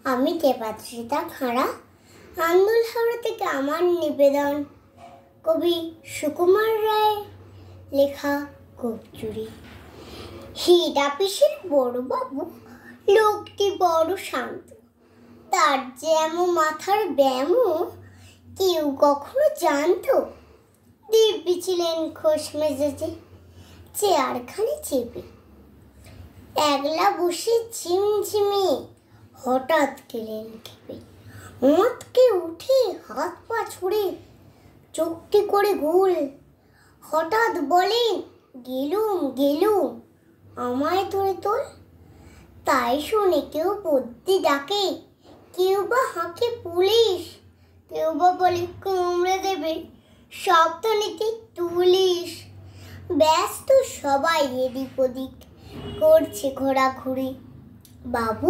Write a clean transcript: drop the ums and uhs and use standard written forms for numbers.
আমি দেবাদ্রিতা খাঁড়া, আন্দুল হাওড়া থেকে আমার নিবেদন কবি সুকুমার রায় লেখা গোপচুরি। হীরা পিসির বড়বাবু লোকটি বড় শান্ত, তার যেমন মাথার ব্যামো কেউ কখনো জানতো। দিব্যি ছিলেন খোশ মেজাজে, চেয়ারখানে চেপে একলা বসে ঝিমঝিমিয়ে হঠাৎ গেলেন খেপে। মতকে উঠে হাত পা ছুড়ে চোখটি করে গোল, হঠাৎ বলেন গেলুম গেলুম আমায় ধরে তোল। তাই শুনে কেউ বদ্যি ডাকে, কেউ বা হাঁকে পুলিশ, কেউ বা বলে কামড়ে দেবে সাবধানে তুলিস। ব্যস্ত সবাই এদিক ওদিক করছে ঘোরাঘুরি, বাবু